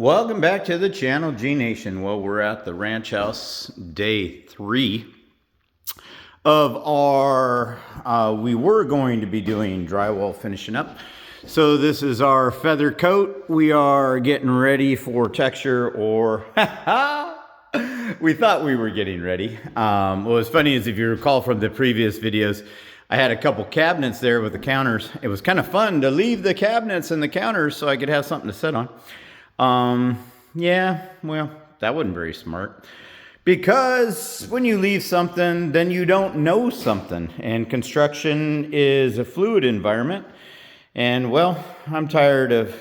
Welcome back to the channel, G Nation. Well, we're at the ranch house, day 3 of our, we were going to be doing drywall finishing up. So this is our feather coat. We are getting ready for texture, or we thought we were getting ready. What was funny is, if you recall from the previous videos, I had a couple cabinets there with the counters. It was kind of fun to leave the cabinets and the counters so I could have something to sit on. Yeah, well, that wasn't very smart, because when you leave something, then you don't know something, and construction is a fluid environment. And well, I'm tired of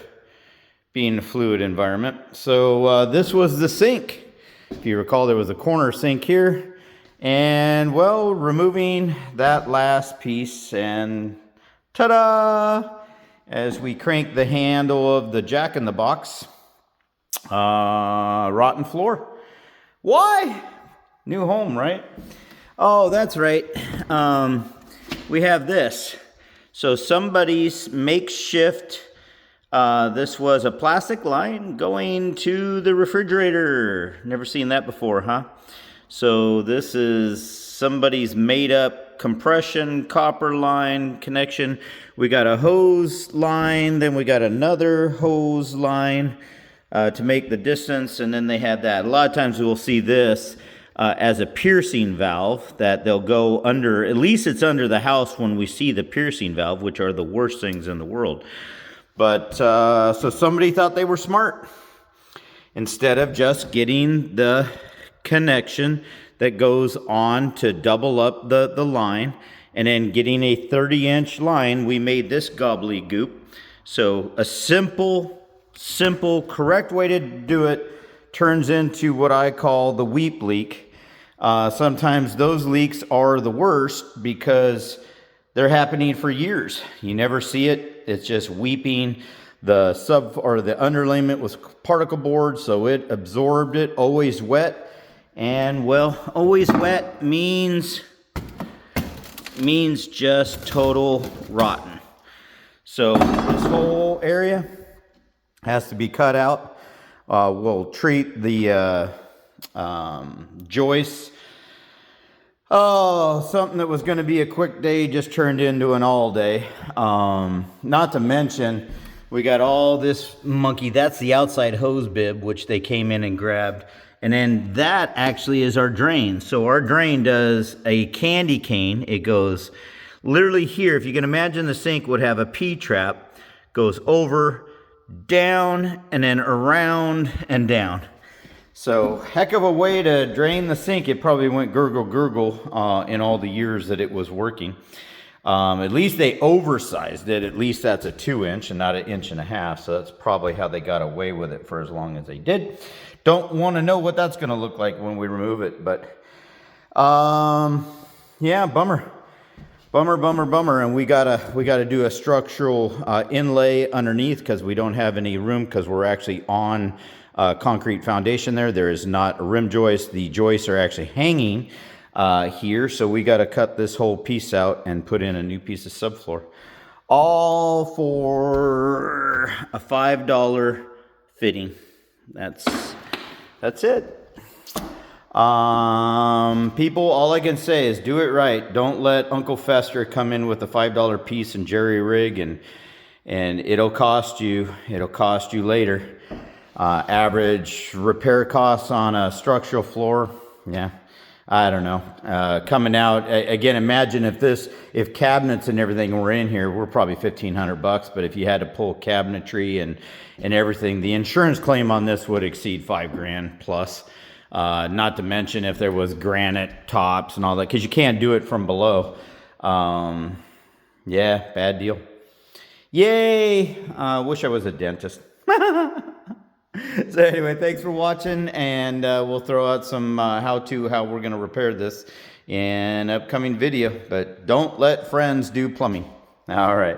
being a fluid environment. So this was the sink. If you recall, there was a corner sink here, and well, removing that last piece, and ta-da, as we crank the handle of the Jack-in-the-Box. Rotten floor. Why? New home, right? Oh, that's right. We have this. So somebody's makeshift, this was a plastic line going to the refrigerator. Never seen that before, huh? So this is somebody's made up compression copper line connection. We got a hose line, then we got another hose line to make the distance, and then they had that. A lot of times we'll see this as a piercing valve that they'll go under. At least it's under the house when we see the piercing valve, which are the worst things in the world. But so somebody thought they were smart. Instead of just getting the connection that goes on to double up the line, and then getting a 30-inch line, we made this gobbledygook. So a simple, correct way to do it turns into what I call the weep leak. Sometimes those leaks are the worst because they're happening for years. You never see it. It's just weeping. The sub or the underlayment was particle board, so it absorbed it. Always wet, and well, always wet means just total rotten. So this whole area has to be cut out. We'll treat the joists. Oh, something that was going to be a quick day just turned into an all day. Not to mention, we got all this monkey. That's the outside hose bib, which they came in and grabbed. And then that actually is our drain. So our drain does a candy cane. It goes literally here. If you can imagine, the sink would have a P-trap, goes over, down, and then around and down. So heck of a way to drain the sink. It probably went gurgle in all the years that it was working. At least they oversized it. At least that's a 2-inch and not an 1.5 inches. So that's probably how they got away with it for as long as they did. Don't want to know what that's going to look like when we remove it, but yeah, bummer. And we gotta do a structural inlay underneath, because we don't have any room, because we're actually on concrete foundation there. There is not a rim joist. The joists are actually hanging here, so we got to cut this whole piece out and put in a new piece of subfloor, all for a $5 fitting. That's it. People, all I can say is do it right. Don't let Uncle Fester come in with a $5 piece and jerry rig, and it'll cost you later. Average repair costs on a structural floor, yeah, I don't know. Coming out again, imagine if cabinets and everything were in here, we're probably $1,500. But if you had to pull cabinetry and everything, the insurance claim on this would exceed $5,000 plus. Not to mention if there was granite tops and all that, because you can't do it from below. Yeah, bad deal. Yay! Wish I was a dentist. So anyway, thanks for watching, and we'll throw out some how we're going to repair this in an upcoming video. But don't let friends do plumbing. All right.